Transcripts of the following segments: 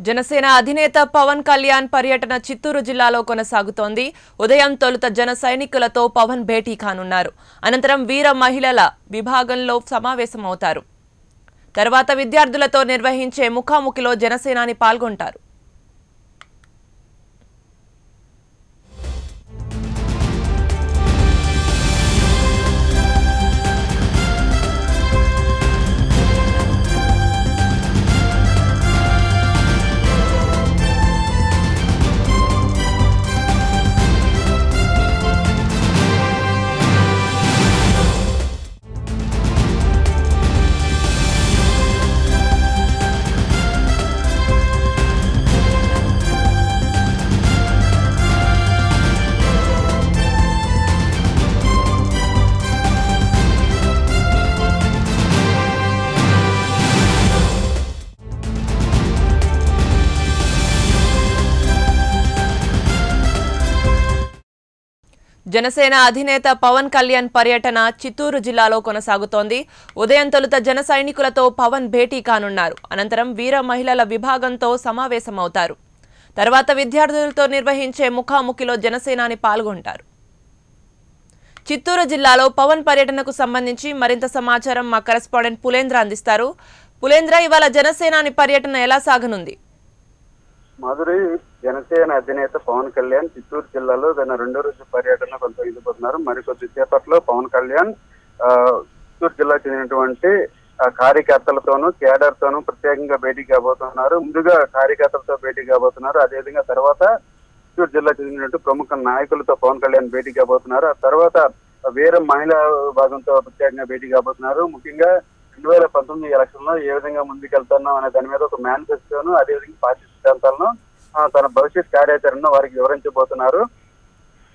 జనసేన అధినేత పవన్ కళ్యాణ్ పర్యటన చిత్తూరు జిల్లాలో కొనసాగుతోంది. ఉదయం తొలుత జన సైనికులతో పవన్ భేటీ కానున్నారు. అనంతరం వీర మహిళల విభాగంలో సమావేశమవుతారు. తర్వాత విద్యార్థులతో నిర్వహించే ముఖాముఖిలో జనసేనాని పాల్గొంటారు. జనసేన అధినేత పవన్ కళ్యాణ్ పర్యటన చిత్తూరు జిల్లాలో కొనసాగుతోంది. ఉదయం తొలుత జన సైనికులతో పవన్ భేటీ కానున్నారు. అనంతరం వీర మహిళల విభాగంతో సమావేశమవుతారు. తర్వాత విద్యార్థులతో నిర్వహించే ముఖాముఖిలో జనసేనాని పాల్గొంటారు. చిత్తూరు జిల్లాలో పవన్ పర్యటనకు సంబంధించి మరింత సమాచారం మా కరెస్పాండెంట్ పులేంద్ర అందిస్తారు. పులేంద్ర, ఇవాళ జనసేనాని పర్యటన ఎలా సాగనుంది? మాధురి, జనసేన అధినేత పవన్ కళ్యాణ్ చిత్తూరు జిల్లాలో తన రెండో రోజు పర్యటన కొనసాగిపోతున్నారు. మరికొద్ది సేపట్లో పవన్ కళ్యాణ్ చిత్తూరు జిల్లాకు చెందినటువంటి కార్యకర్తలతోనూ కేడర్ తోనూ ప్రత్యేకంగా భేటీ కాబోతున్నారు. ముందుగా కార్యకర్తలతో భేటీ కాబోతున్నారు. అదేవిధంగా తర్వాత చిత్తూరు జిల్లాకు చెందినటువంటి ప్రముఖ నాయకులతో పవన్ కళ్యాణ్ భేటీ కాబోతున్నారు. ఆ తర్వాత వీర మహిళా విభాగంతో ప్రత్యేకంగా భేటీ కాబోతున్నారు. ముఖ్యంగా 2019 ఎలక్షన్ లో ఏ విధంగా ముందుకెళ్తున్నాం అనే దాని మీద ఒక మేనిఫెస్టోను, అదేవిధంగా పార్టీ సిద్ధాంతాలను, తన భవిష్యత్ కార్యాచరణను వారికి వివరించబోతున్నారు.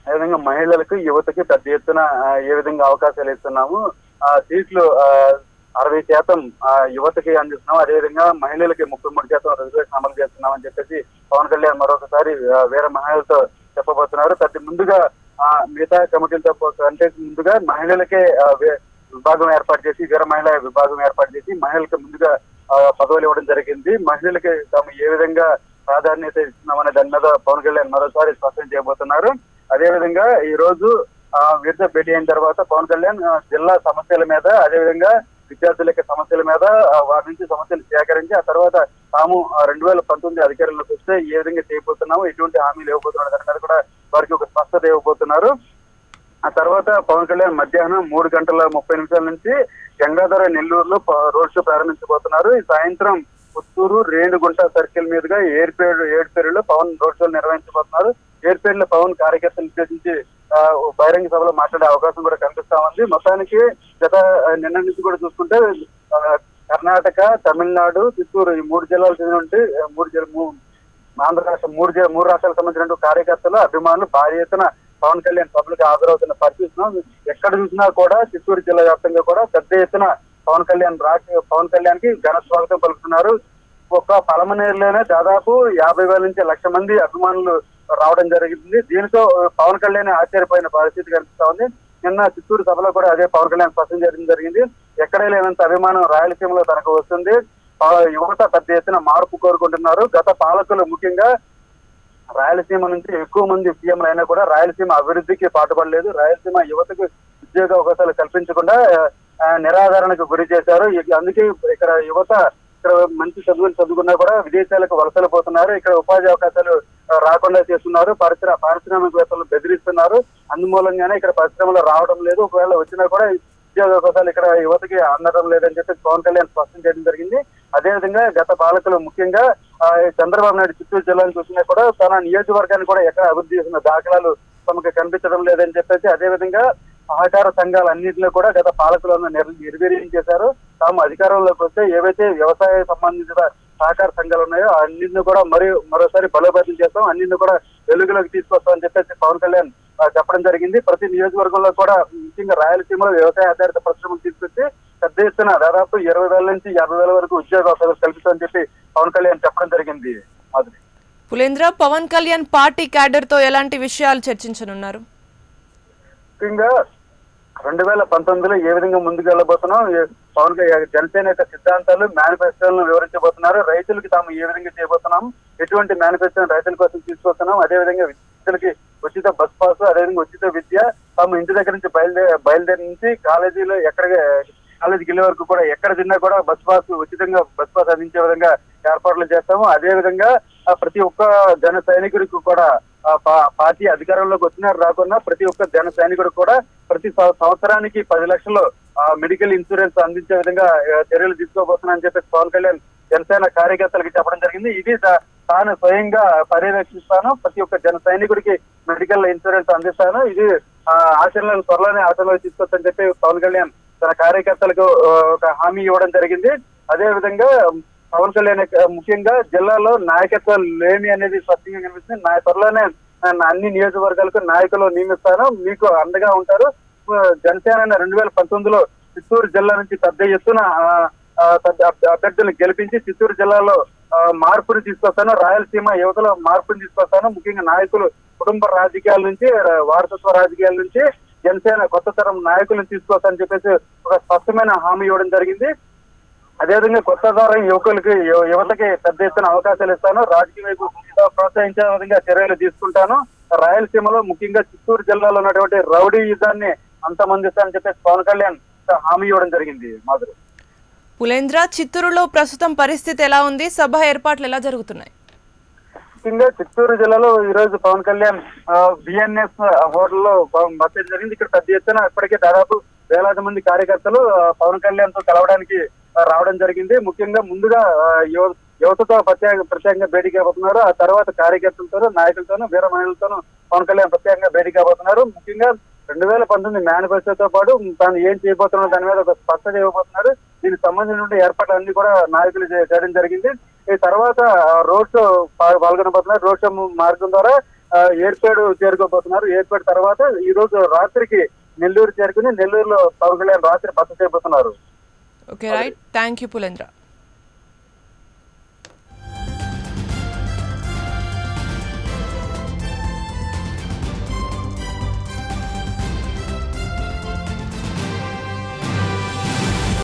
అదేవిధంగా మహిళలకు, యువతకి పెద్ద ఎత్తున ఏ విధంగా అవకాశాలు ఇస్తున్నాము, సీట్లు 60% యువతకి అందిస్తున్నాం, అదేవిధంగా మహిళలకి 33% రిజర్వేషన్ అమలు చేస్తున్నాం అని చెప్పేసి పవన్ కళ్యాణ్ మరొకసారి వీర మహిళలతో చెప్పబోతున్నారు. ముందుగా మిగతా కమిటీలతో అంటే ముందుగా మహిళలకే విభాగం ఏర్పాటు చేసి, వీర మహిళా విభాగం ఏర్పాటు చేసి మహిళలకు ముందుగా పదవులు ఇవ్వడం జరిగింది. మహిళలకి తాము ఏ విధంగా ప్రాధాన్యత ఇస్తున్నామనే దాని మీద పవన్ కళ్యాణ్ మరోసారి స్పష్టం చేయబోతున్నారు. అదేవిధంగా ఈ రోజు వీరితో భేటీ అయిన తర్వాత పవన్ కళ్యాణ్ జిల్లా సమస్యల మీద, అదేవిధంగా విద్యార్థుల యొక్క సమస్యల మీద వారి నుంచి సమస్యలు సేకరించి ఆ తర్వాత తాము 2019 అధికారంలోకి వస్తే ఏ విధంగా చేయబోతున్నాము, ఎటువంటి హామీలు ఇవ్వబోతున్నాడు దాని మీద కూడా వారికి ఒక స్పష్టత ఇవ్వబోతున్నారు. ఆ తర్వాత పవన్ కళ్యాణ్ మధ్యాహ్నం 3:30 నుంచి గంగాధర నెల్లూరులో రోడ్ షో ప్రారంభించబోతున్నారు. ఈ సాయంత్రం పుత్తూరు రేణుగుంట సర్కిల్ మీదుగా ఏడుపేరులో పవన్ రోడ్ షోలు నిర్వహించబోతున్నారు. ఏడుపేరులో పవన్ కార్యకర్తలు ఉద్దేశించి బహిరంగ సభలో మాట్లాడే అవకాశం కూడా కనిపిస్తా ఉంది. మొత్తానికి నిన్న నుంచి కూడా చూసుకుంటే కర్ణాటక, తమిళనాడు, చిత్తూరు ఈ 3 జిల్లాలకు చెందిన ఆంధ్ర రాష్ట్రం 3 రాష్ట్రాలకు సంబంధించిన కార్యకర్తలు, అభిమానులు భారీ ఎత్తున పవన్ కళ్యాణ్ సభలకు హాజరవుతున్న పరిస్థితి ఎక్కడ చూసినా కూడా చిత్తూరు జిల్లా వ్యాప్తంగా కూడా పెద్ద ఎత్తున పవన్ కళ్యాణ్ కి ఘన స్వాగతం పలుకుతున్నారు. ఒక పలమనేరులోనే దాదాపు 50,000 నుంచి 1,00,000 మంది అభిమానులు రావడం జరిగింది. దీనితో పవన్ కళ్యాణ్ ఆశ్చర్యపోయిన పరిస్థితి కనిపిస్తా ఉంది. నిన్న చిత్తూరు సభలో కూడా అదే పవన్ కళ్యాణ్ స్పష్టం చేయడం జరిగింది. ఎక్కడే లేనంత అభిమానం రాయలసీమలో తనకు వస్తుంది. యువత పెద్ద ఎత్తున మార్పు కోరుకుంటున్నారు. గత పాలకులు ముఖ్యంగా రాయలసీమ నుంచి ఎక్కువ మంది సీఎంలు అయినా కూడా రాయలసీమ అభివృద్ధికి పాటుపడలేదు. రాయలసీమ యువతకు ఉద్యోగ అవకాశాలు కల్పించకుండా నిరాదరణకు గురి చేశారు. అందుకే ఇక్కడ యువత ఇక్కడ మంచి చదువుకున్నా కూడా విదేశాలకు వలసలు పోతున్నారు. ఇక్కడ ఉపాధి అవకాశాలు రాకుండా చేస్తున్నారు. పారిశ్రామికవేత్తలు బెదిరిస్తున్నారు. అందుమూలంగానే ఇక్కడ పరిశ్రమలు రావడం లేదు. ఒకవేళ వచ్చినా కూడా ఉద్యోగ అవకాశాలు ఇక్కడ యువతకి అందడం లేదని చెప్పి పవన్ కళ్యాణ్ స్పష్టం చేయడం జరిగింది. అదేవిధంగా గత పాలకులు ముఖ్యంగా చంద్రబాబు నాయుడు చిత్తూరు జిల్లాను చూసినా కూడా తన నియోజకవర్గాన్ని కూడా ఎక్కడ అభివృద్ధి చేసిన దాఖలాలు తమకు కనిపించడం లేదని చెప్పేసి, అదేవిధంగా సహకార సంఘాలన్నింటిలో కూడా గత పాలకులను నిర్వీర్యం చేశారు. తాము అధికారంలోకి వస్తే ఏవైతే వ్యవసాయ సంబంధించిన సహకార సంఘాలు ఉన్నాయో అన్నింటిని కూడా మరోసారి బలోపేతం చేస్తాం, అన్నింటిని కూడా వెలుగులోకి తీసుకొస్తామని చెప్పేసి పవన్ కళ్యాణ్ చెప్పడం జరిగింది. ప్రతి నియోజకవర్గంలో కూడా ముఖ్యంగా రాయలసీమలో వ్యవసాయ ఆధారిత పరిశ్రమలు తీసుకొచ్చి పెద్ద ఎత్తున దాదాపు 20,000 నుంచి 50,000 వరకు ఉద్యోగ అవకాశాలు కల్పిస్తామని చెప్పి పవన్ కళ్యాణ్ చెప్పడం జరిగింది. పులేంద్ర, పవన్ కళ్యాణ్ పార్టీ క్యాడర్ తో ఎలాంటి విషయాలు చర్చించనున్నారు? ముఖ్యంగా 2019లో ఏ విధంగా ముందుకు వెళ్ళబోతున్నాం, పవన్ జనసేన యొక్క సిద్ధాంతాలు, మేనిఫెస్టోలను వివరించబోతున్నారు. రైతులకి తాము ఏ విధంగా చేయబోతున్నాం, ఎటువంటి మేనిఫెస్టోను రైతుల కోసం తీసుకొస్తున్నాం, అదేవిధంగా విద్యార్థులకి ఉచిత బస్ పాస్, అదేవిధంగా ఉచిత విద్య, తాము ఇంటి దగ్గర నుంచి బయలుదేరి నుంచి కాలేజీలో కాలేజీకి వెళ్ళే వరకు కూడా ఎక్కడ తిన్నా కూడా బస్ పాస్ ఉచితంగా బస్ పాస్ అందించే విధంగా ఏర్పాట్లు చేస్తాము. అదే విధంగా ప్రతి ఒక్క జన సైనికుడికి కూడా పార్టీ అధికారంలోకి వచ్చినా రాకున్నా ప్రతి ఒక్క జన సైనికుడు కూడా ప్రతి సంవత్సరానికి 10 లక్షలు మెడికల్ ఇన్సూరెన్స్ అందించే విధంగా చర్యలు తీసుకోబోతున్నానని చెప్పేసి పవన్ కళ్యాణ్ జనసేన కార్యకర్తలకు చెప్పడం జరిగింది. ఇది తాను స్వయంగా పర్యవేక్షిస్తాను, ప్రతి ఒక్క జన సైనికుడికి మెడికల్ ఇన్సూరెన్స్ అందిస్తాను, ఇది త్వరలోనే ఆచరణలో తీసుకొచ్చని చెప్పి పవన్ కళ్యాణ్ తన కార్యకర్తలకు ఒక హామీ ఇవ్వడం జరిగింది. అదే విధంగా పవన్ కళ్యాణ్ ముఖ్యంగా జిల్లాలో నాయకత్వం లేమి అనేది స్పష్టంగా కనిపిస్తుంది. త్వరలోనే అన్ని నియోజకవర్గాలకు నాయకులు నియమిస్తాను, మీకు అండగా ఉంటారు. జనసేన 2019లో చిత్తూరు జిల్లా నుంచి పెద్ద ఎత్తున అభ్యర్థులను గెలిపించి చిత్తూరు జిల్లాలో మార్పుని తీసుకొస్తాను, రాయలసీమ యువతలో మార్పుని తీసుకొస్తాను. ముఖ్యంగా నాయకులు కుటుంబ రాజకీయాల నుంచి వారసత్వ రాజకీయాల నుంచి జనసేన కొత్త తరం నాయకులను తీసుకొస్తానని చెప్పేసి ఒక స్పష్టమైన హామీ ఇవ్వడం జరిగింది. అదేవిధంగా కొత్త తరం యువతకి పెద్ద ఎత్తున అవకాశాలు ఇస్తాను, రాజకీయ వైపు ప్రోత్సహించే విధంగా చర్యలు తీసుకుంటాను. రాయలసీమలో ముఖ్యంగా చిత్తూరు జిల్లాలో ఉన్నటువంటి రౌడీ యుద్ధాన్ని అంతమందిస్తానని చెప్పేసి పవన్ కళ్యాణ్ హామీ ఇవ్వడం జరిగింది. మాధురి. పులేంద్ర, చిత్తూరులో ప్రస్తుతం పరిస్థితి ఎలా ఉంది? సభ ఏర్పాట్లు ఎలా జరుగుతున్నాయి? ముఖ్యంగా చిత్తూరు జిల్లాలో ఈ రోజు పవన్ కళ్యాణ్ బిఎన్ఎస్ హోటల్లో బస జరిగింది. ఇక్కడ పెద్ద ఎత్తున ఇప్పటికే దాదాపు వేలాది మంది కార్యకర్తలు పవన్ కళ్యాణ్ తో కలవడానికి రావడం జరిగింది. ముఖ్యంగా ముందుగా యువతతో ప్రత్యేకంగా భేటీ కాబోతున్నారు. ఆ తర్వాత కార్యకర్తలతోనూ, నాయకులతోనూ, వీర మహిళలతోనూ పవన్ కళ్యాణ్ ప్రత్యేకంగా భేటీ కాబోతున్నారు. ముఖ్యంగా 2019 మేనిఫెస్టోతో పాటు తాను ఏం చేయబోతున్నా దాని మీద ఒక స్పష్టత ఇవ్వబోతున్నారు. దీనికి సంబంధించిన ఏర్పాట్లన్నీ కూడా నాయకులు చేయడం జరిగింది. ఈ తర్వాత రోడ్ షో పాల్గొనబోతున్నారు. రోడ్ షో మార్గం ద్వారా ఏర్పేడు చేరుకోబోతున్నారు. ఏర్పేడు తర్వాత ఈ రోజు రాత్రికి నెల్లూరు చేరుకుని నెల్లూరులో పవన్ కళ్యాణ్ రాత్రి బస చేయబోతున్నారు. Okay, right. Thank you Pulendra.